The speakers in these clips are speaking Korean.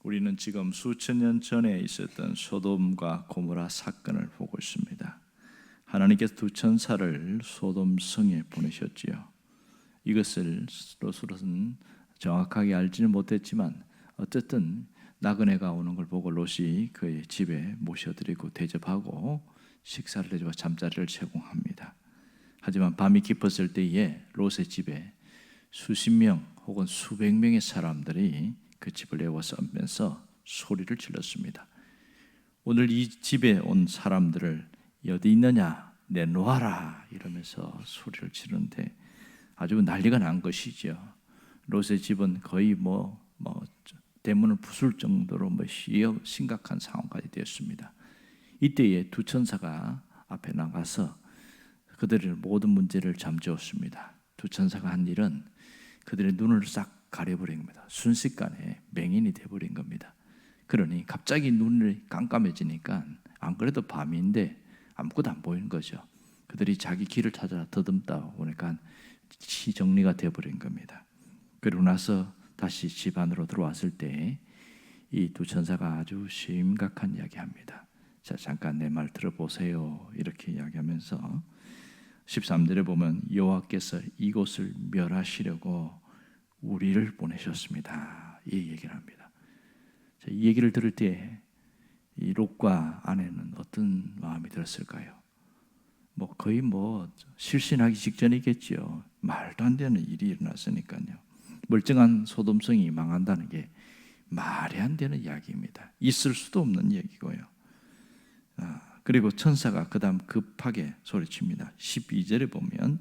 우리는 지금 수천 년 전에 있었던 소돔과 고모라 사건을 보고 있습니다. 하나님께서 두 천사를 소돔 성에 보내셨지요. 이것을 롯은 정확하게 알지는 못했지만 어쨌든 나그네가 오는 걸 보고 롯이 그의 집에 모셔드리고 대접하고 식사를 해주고 잠자리를 제공합니다. 하지만 밤이 깊었을 때에 롯의 집에 수십 명 혹은 수백 명의 사람들이 그 집을 에워싸면서 소리를 질렀습니다. 오늘 이 집에 온 사람들을 어디 있느냐 내놓아라 이러면서 소리를 지르는데 아주 난리가 난 것이죠. 롯의 집은 거의 대문을 부술 정도로 심각한 상황까지 되었습니다. 이때에 두 천사가 앞에 나가서 그들의 모든 문제를 잠재웠습니다. 두 천사가 한 일은 그들의 눈을 싹 가려버린 겁니다. 순식간에 맹인이 되어버린 겁니다. 그러니 갑자기 눈이 깜깜해지니까 안 그래도 밤인데 아무것도 안 보이는 거죠. 그들이 자기 길을 찾아 더듬다 보니까 정리가 되어버린 겁니다. 그리고 나서 다시 집 안으로 들어왔을 때 이 두 천사가 아주 심각한 이야기합니다. 자, 잠깐 내 말 들어보세요. 이렇게 이야기하면서 13절에 보면 여호와께서 이곳을 멸하시려고 우리를 보내셨습니다. 이 얘기를 합니다. 자, 이 얘기를 들을 때 이 롯과 아내는 어떤 마음이 들었을까요? 거의 실신하기 직전이겠죠. 말도 안 되는 일이 일어났으니까요. 멀쩡한 소돔성이 망한다는 게 말이 안 되는 이야기입니다. 있을 수도 없는 얘기고요. 그리고 천사가 그 다음 급하게 소리칩니다. 12절에 보면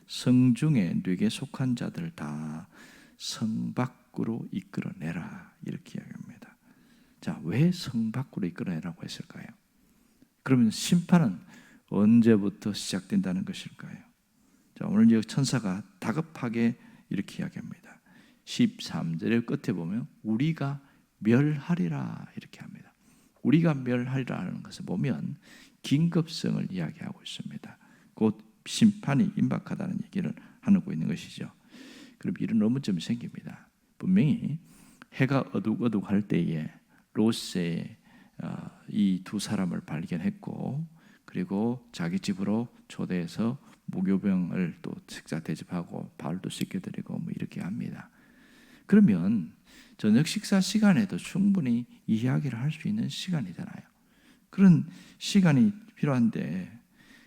성중에 뇌에 속한 자들 다 성 밖으로 이끌어내라 이렇게 이야기합니다. 자, 왜 성 밖으로 이끌어내라고 했을까요? 그러면 심판은 언제부터 시작된다는 것일까요? 자, 오늘 이 천사가 다급하게 이렇게 이야기합니다. 13절의 끝에 보면 우리가 멸하리라 이렇게 합니다. 우리가 멸하리라는 것을 보면 긴급성을 이야기하고 있습니다. 곧 심판이 임박하다는 얘기를 하고 있는 것이죠. 그럼 이런 의문점이 생깁니다. 분명히 해가 어둑어둑할 때에 롯의 이 두 사람을 발견했고 그리고 자기 집으로 초대해서 무교병을 또 식사 대접하고 발도 씻겨드리고 이렇게 합니다. 그러면 저녁 식사 시간에도 충분히 이야기를 할 수 있는 시간이잖아요. 그런 시간이 필요한데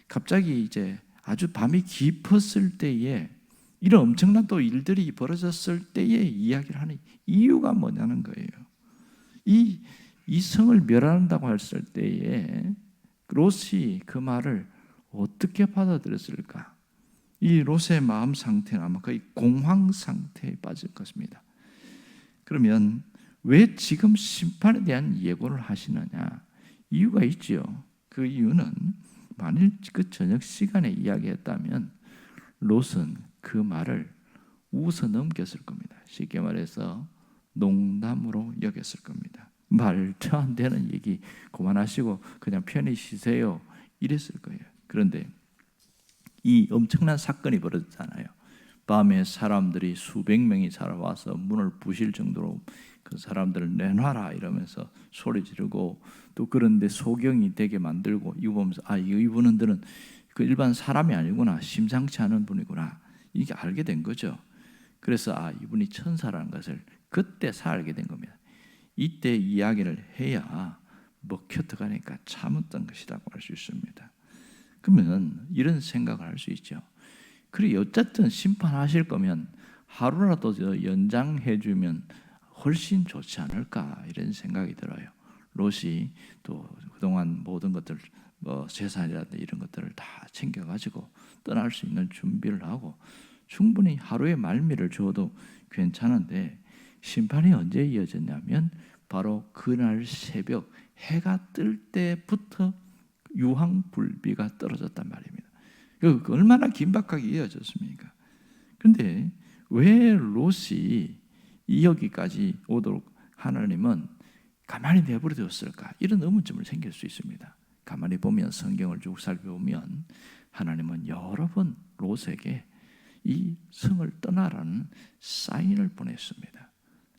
갑자기 이제 아주 밤이 깊었을 때에 이런 엄청난 또 일들이 벌어졌을 때에 이야기를 하는 이유가 뭐냐는 거예요. 이 성을 멸한다고 했을 때에 롯이 그 말을 어떻게 받아들였을까? 이 롯의 마음 상태는 아마 거의 공황 상태에 빠질 것입니다. 그러면 왜 지금 심판에 대한 예고를 하시느냐? 이유가 있죠. 그 이유는 만일 그 저녁 시간에 이야기했다면 롯은 그 말을 웃어 넘겼을 겁니다. 쉽게 말해서 농담으로 여겼을 겁니다. 말도 안 되는 얘기 그만하시고 그냥 편히 쉬세요 이랬을 거예요. 그런데 이 엄청난 사건이 벌어졌잖아요. 밤에 사람들이 수백 명이 살아와서 문을 부실 정도로 그 사람들을 내놔라 이러면서 소리 지르고 또 그런데 소경이 되게 만들고 이거 보면서 이분들은 그 일반 사람이 아니구나, 심상치 않은 분이구나 이게 알게 된 거죠. 그래서 이분이 천사라는 것을 그때서 알게 된 겁니다. 이때 이야기를 해야 먹혀 들어가니까 참았던 것이라고 할 수 있습니다. 그러면 이런 생각을 할 수 있죠. 그리고 어쨌든 심판하실 거면 하루라도 연장해 주면 훨씬 좋지 않을까 이런 생각이 들어요. 롯이 또 그동안 모든 것들 재산이라든지 이런 것들을 다 챙겨가지고 떠날 수 있는 준비를 하고 충분히 하루의 말미를 줘도 괜찮은데 심판이 언제 이어졌냐면 바로 그날 새벽 해가 뜰 때부터 유황불비가 떨어졌단 말입니다. 그 얼마나 긴박하게 이어졌습니까? 그런데 왜 롯이 여기까지 오도록 하나님은 가만히 내버려 두었을까? 이런 의문점을 생길 수 있습니다. 가만히 보면 성경을 쭉 살펴보면 하나님은 여러 번 롯에게 이 성을 떠나라는 사인을 보냈습니다.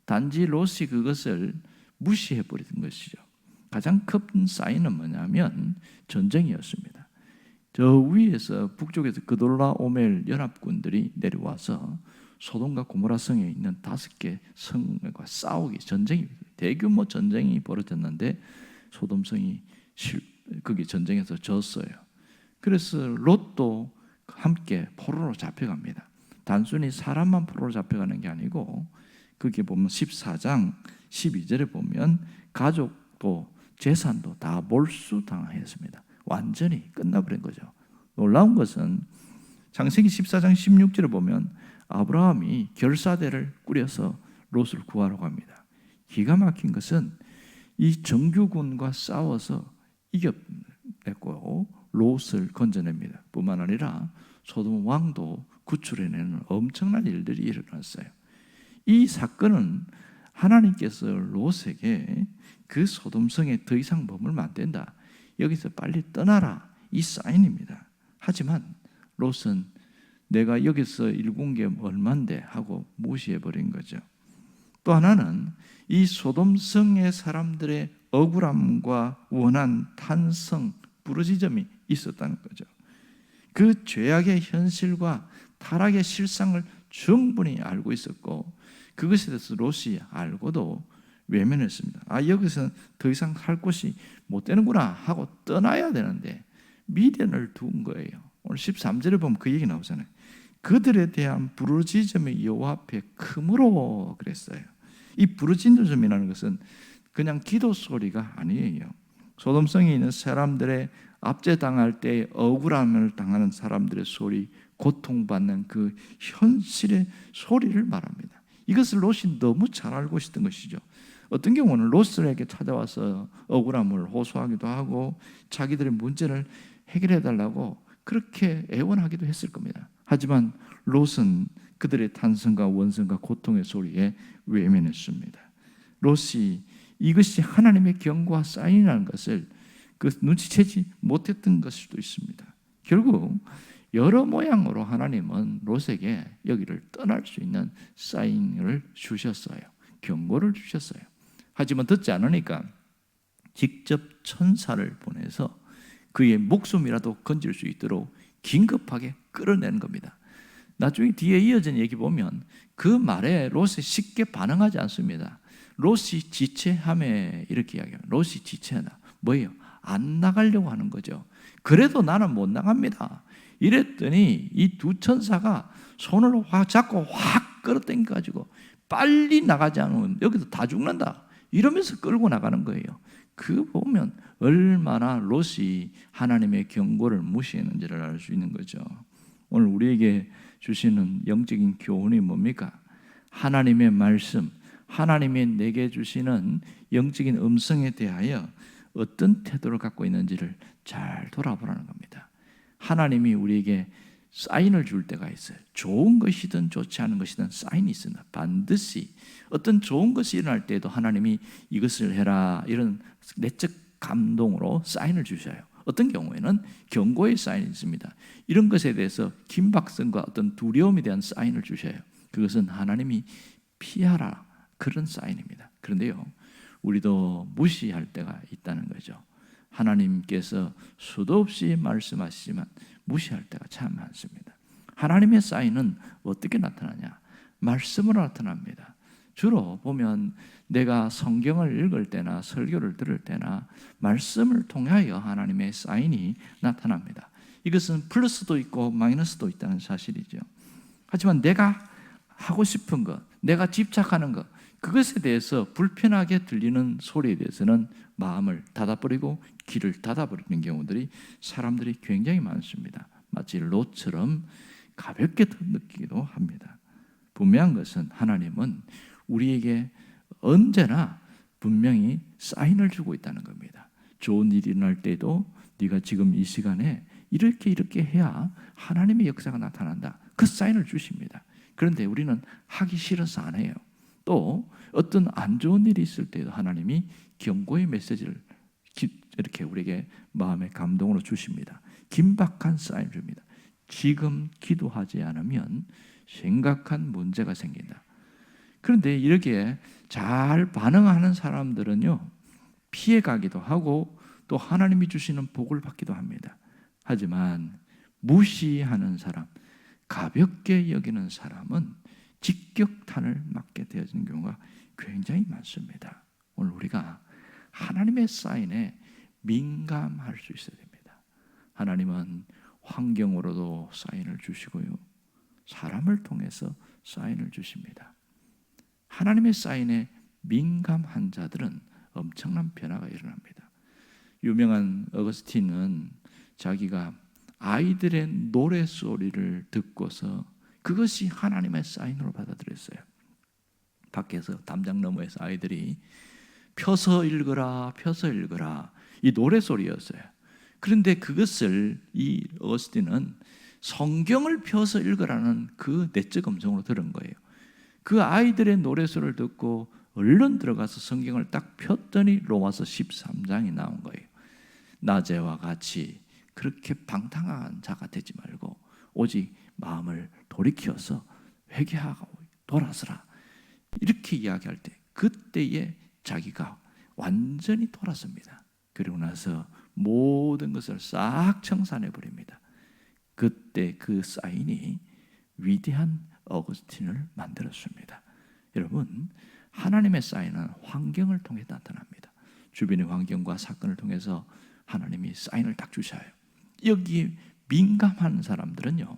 단지 롯이 그것을 무시해버리는 것이죠. 가장 큰 사인은 뭐냐면 전쟁이었습니다. 저 위에서 북쪽에서 그돌라오멜 연합군들이 내려와서 소돔과 고모라 성에 있는 5개 성과 싸우기, 전쟁이, 대규모 전쟁이 벌어졌는데 소돔 성이 거기 전쟁에서 졌어요. 그래서 롯도 함께 포로로 잡혀갑니다. 단순히 사람만 포로로 잡혀가는 게 아니고 거기 보면 14장 12절에 보면 가족도 재산도 다 몰수당했습니다. 완전히 끝나버린 거죠. 놀라운 것은 창세기 14장 16절에 보면 아브라함이 결사대를 꾸려서 롯을 구하러 갑니다. 기가 막힌 것은 이 정규군과 싸워서 이겨냈고 롯을 건져냅니다. 뿐만 아니라 소돔 왕도 구출해내는 엄청난 일들이 일어났어요. 이 사건은 하나님께서 롯에게 그 소돔성에 더 이상 머물면 안 된다, 여기서 빨리 떠나라, 이 사인입니다. 하지만 롯은 내가 여기서 일군 게 얼만데 하고 무시해버린 거죠. 또 하나는 이 소돔성의 사람들의 억울함과 원한, 탄성, 부르짖음이 있었다는 거죠. 그 죄악의 현실과 타락의 실상을 충분히 알고 있었고 그것에 대해서 롯이 알고도 외면했습니다. 여기서는 더 이상 살 곳이 못 되는구나 하고 떠나야 되는데 미련을 둔 거예요. 오늘 13절에 보면 그 얘기 나오잖아요. 그들에 대한 부르짖음이 여호와 앞에 크므로 그랬어요. 이 부르짖음이라는 것은 그냥 기도 소리가 아니에요. 소돔성에 있는 사람들의 압제당할 때 억울함을 당하는 사람들의 소리, 고통받는 그 현실의 소리를 말합니다. 이것을 롯이 너무 잘 알고 있었던 것이죠. 어떤 경우는 롯에게 찾아와서 억울함을 호소하기도 하고 자기들의 문제를 해결해 달라고 그렇게 애원하기도 했을 겁니다. 하지만 롯은 그들의 탄성과 원성과 고통의 소리에 외면했습니다. 롯이 이것이 하나님의 경고와 사인이라는 것을 눈치채지 못했던 것일 수도 있습니다. 결국 여러 모양으로 하나님은 롯에게 여기를 떠날 수 있는 사인을 주셨어요. 경고를 주셨어요. 하지만 듣지 않으니까 직접 천사를 보내서 그의 목숨이라도 건질 수 있도록 긴급하게 끌어내는 겁니다. 나중에 뒤에 이어진 얘기 보면 그 말에 롯이 쉽게 반응하지 않습니다. 롯이 지체함에 이렇게 이야기해요. 롯이 지체하다. 뭐예요? 안 나가려고 하는 거죠. 그래도 나는 못 나갑니다. 이랬더니 이 두 천사가 손을 확 잡고 확 끌어당겨가지고 빨리 나가지 않으면 여기서 다 죽는다 이러면서 끌고 나가는 거예요. 그 보면 얼마나 롯이 하나님의 경고를 무시했는지를 알 수 있는 거죠. 오늘 우리에게 주시는 영적인 교훈이 뭡니까? 하나님의 말씀, 하나님이 내게 주시는 영적인 음성에 대하여 어떤 태도를 갖고 있는지를 잘 돌아보라는 겁니다. 하나님이 우리에게 사인을 줄 때가 있어요. 좋은 것이든 좋지 않은 것이든 사인이 있습니다. 반드시 어떤 좋은 것이 일어날 때에도 하나님이 이것을 해라 이런 내적 감동으로 사인을 주셔요. 어떤 경우에는 경고의 사인이 있습니다. 이런 것에 대해서 긴박성과 어떤 두려움에 대한 사인을 주셔요. 그것은 하나님이 피하라 그런 사인입니다. 그런데요, 우리도 무시할 때가 있다는 거죠. 하나님께서 수도 없이 말씀하시지만 무시할 때가 참 많습니다. 하나님의 사인은 어떻게 나타나냐? 말씀으로 나타납니다. 주로 보면 내가 성경을 읽을 때나 설교를 들을 때나 말씀을 통하여 하나님의 사인이 나타납니다. 이것은 플러스도 있고 마이너스도 있다는 사실이죠. 하지만 내가 하고 싶은 것, 내가 집착하는 것, 그것에 대해서 불편하게 들리는 소리에 대해서는 마음을 닫아버리고 귀를 닫아버리는 경우들이 사람들이 굉장히 많습니다. 마치 롯처럼 가볍게 느끼기도 합니다. 분명한 것은 하나님은 우리에게 언제나 분명히 사인을 주고 있다는 겁니다. 좋은 일이 일어날 때도 네가 지금 이 시간에 이렇게 해야 하나님의 역사가 나타난다. 그 사인을 주십니다. 그런데 우리는 하기 싫어서 안 해요. 또 어떤 안 좋은 일이 있을 때도 하나님이 경고의 메시지를 이렇게 우리에게 마음의 감동으로 주십니다. 긴박한 사인을 줍니다. 지금 기도하지 않으면 심각한 문제가 생긴다. 그런데 이렇게 잘 반응하는 사람들은요, 피해가기도 하고 또 하나님이 주시는 복을 받기도 합니다. 하지만 무시하는 사람, 가볍게 여기는 사람은 직격탄을 맞게 되어지는 경우가 굉장히 많습니다. 오늘 우리가 하나님의 사인에 민감할 수 있어야 됩니다. 하나님은 환경으로도 사인을 주시고요, 사람을 통해서 사인을 주십니다. 하나님의 사인에 민감한 자들은 엄청난 변화가 일어납니다. 유명한 어거스틴은 자기가 아이들의 노래소리를 듣고서 그것이 하나님의 사인으로 받아들였어요. 밖에서 담장 너머에서 아이들이 펴서 읽어라, 펴서 읽어라, 이 노래소리였어요. 그런데 그것을 이 어거스틴은 성경을 펴서 읽으라는 그 내적 음성으로 들은 거예요. 그 아이들의 노래소리를 듣고 얼른 들어가서 성경을 딱 폈더니 로마서 13장이 나온 거예요. 낮에와 같이 그렇게 방탕한 자가 되지 말고 오직 마음을 돌이켜서 회개하고 돌아서라, 이렇게 이야기할 때 그때에 자기가 완전히 돌아섭니다. 그리고 나서 모든 것을 싹 청산해 버립니다. 그때 그 사인이 위대한 어거스틴을 만들었습니다. 여러분, 하나님의 사인은 환경을 통해 나타납니다. 주변의 환경과 사건을 통해서 하나님이 사인을 딱 주셔요. 여기에 민감한 사람들은요,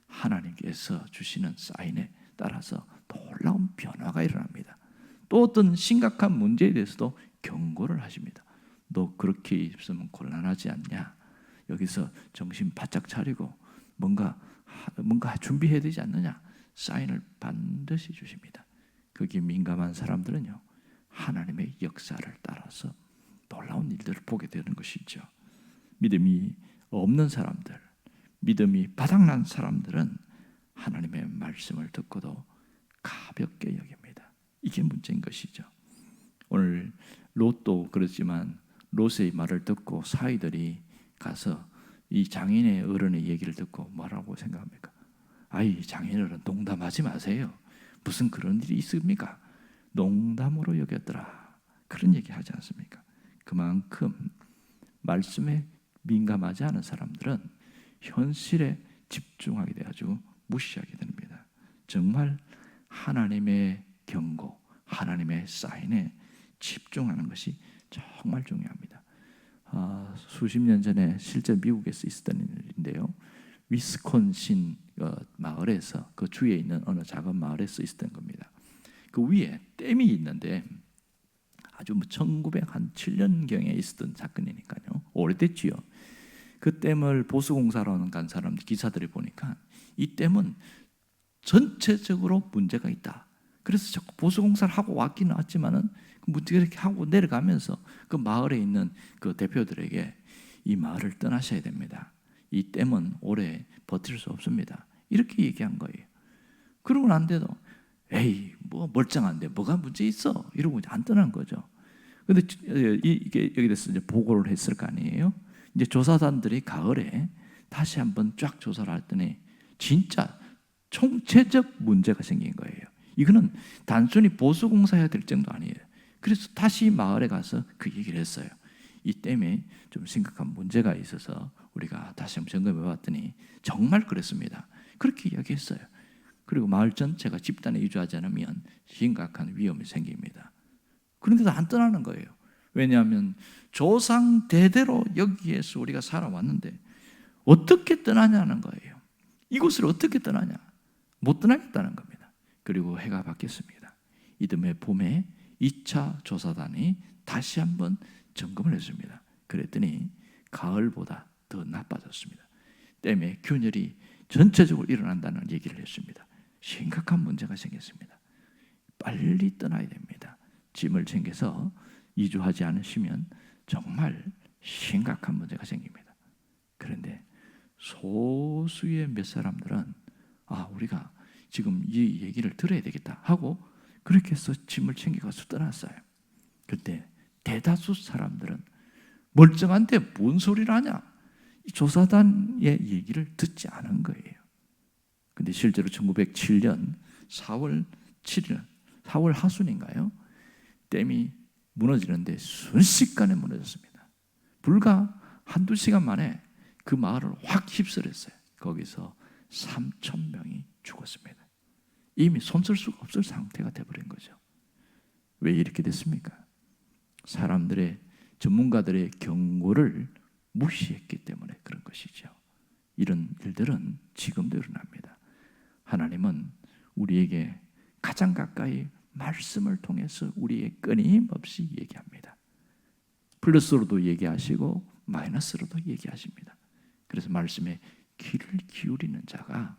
하나님께서 주시는 사인에 따라서 놀라운 변화가 일어납니다. 또 어떤 심각한 문제에 대해서도 경고를 하십니다. 너 그렇게 있으면 곤란하지 않냐? 여기서 정신 바짝 차리고 뭔가 준비해야 되지 않느냐? 사인을 반드시 주십니다. 거기에 민감한 사람들은요, 하나님의 역사를 따라서 놀라운 일들을 보게 되는 것이죠. 믿음이 없는 사람들, 믿음이 바닥난 사람들은 하나님의 말씀을 듣고도 가볍게 여깁니다. 이게 문제인 것이죠. 오늘 롯도 그렇지만 롯의 말을 듣고 사이들이 가서 이 장인의 어른의 얘기를 듣고 뭐라고 생각합니까? 아이, 장인 어른 농담하지 마세요. 무슨 그런 일이 있습니까? 농담으로 여겼더라. 그런 얘기 하지 않습니까? 그만큼 말씀에 민감하지 않은 사람들은 현실에 집중하게 돼가지고 무시하게 됩니다. 정말 하나님의 경고, 하나님의 사인에 집중하는 것이 정말 중요합니다. 수십 년 전에 실제 미국에서 있었던 일인데요. 위스콘신 마을에서, 그 주위에 있는 어느 작은 마을에서 있었던 겁니다. 그 위에 댐이 있는데 아주 1907년경에 있었던 사건이니까요. 오래됐지요. 그 댐을 보수공사로 간 사람들, 기사들이 보니까 이 댐은 전체적으로 문제가 있다. 그래서 자꾸 보수공사를 하고 왔기는 왔지만은 문제가 이렇게 하고 내려가면서 그 마을에 있는 그 대표들에게 이 마을을 떠나셔야 됩니다. 이 댐은 오래 버틸 수 없습니다. 이렇게 얘기한 거예요. 그러고 난데도 에이, 뭐 멀쩡한데 뭐가 문제 있어? 이러고 안 떠난 거죠. 근데 이게 여기 대해서 이제 보고를 했을 거 아니에요? 이제 조사단들이 가을에 다시 한번 쫙 조사를 했더니 진짜 총체적 문제가 생긴 거예요. 이거는 단순히 보수공사해야 될 정도 아니에요. 그래서 다시 마을에 가서 그 얘기를 했어요. 이 댐에 좀 심각한 문제가 있어서 우리가 다시 한번 점검해 봤더니 정말 그랬습니다. 그렇게 이야기했어요. 그리고 마을 전체가 집단에 이주하지 않으면 심각한 위험이 생깁니다. 그런데도 안 떠나는 거예요. 왜냐하면 조상 대대로 여기에서 우리가 살아왔는데 어떻게 떠나냐는 거예요. 이곳을 어떻게 떠나냐? 못 떠나겠다는 겁니다. 그리고 해가 바뀌었습니다. 이듬해 봄에 2차 조사단이 다시 한번 점검을 했습니다. 그랬더니 가을보다 더 나빠졌습니다. 댐에 균열이 전체적으로 일어난다는 얘기를 했습니다. 심각한 문제가 생겼습니다. 빨리 떠나야 됩니다. 짐을 챙겨서 이주하지 않으시면 정말 심각한 문제가 생깁니다. 그런데 소수의 몇 사람들은 우리가 지금 이 얘기를 들어야 되겠다 하고 그렇게 해서 짐을 챙겨가서 떠났어요. 그때 대다수 사람들은 멀쩡한데 뭔 소리를 하냐? 이 조사단의 얘기를 듣지 않은 거예요. 근데 실제로 1907년 4월 7일 4월 하순인가요? 댐이 무너지는데 순식간에 무너졌습니다. 불과 한두 시간 만에 그 마을을 확 휩쓸었어요. 거기서 3,000명이 죽었습니다. 이미 손쓸 수가 없을 상태가 되어버린 거죠. 왜 이렇게 됐습니까? 사람들의, 전문가들의 경고를 무시했기 때문에 그런 것이죠. 이런 일들은 지금도 일어납니다. 하나님은 우리에게 가장 가까이 말씀을 통해서 우리에게 끊임없이 얘기합니다. 플러스로도 얘기하시고 마이너스로도 얘기하십니다. 그래서 말씀에 귀를 기울이는 자가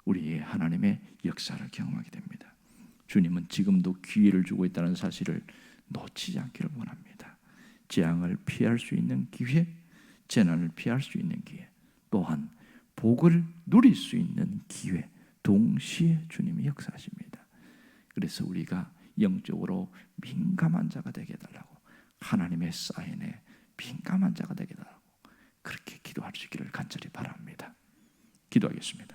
우리의 하나님의 역사를 경험하게 됩니다. 주님은 지금도 기회를 주고 있다는 사실을 놓치지 않기를 원합니다. 재앙을 피할 수 있는 기회, 재난을 피할 수 있는 기회, 또한 복을 누릴 수 있는 기회, 동시에 주님이 역사하십니다. 그래서 우리가 영적으로 민감한 자가 되게 해달라고, 하나님의 사인에 민감한 자가 되게 해달라고 그렇게 기도할 수 있기를 간절히 바랍니다. 기도하겠습니다.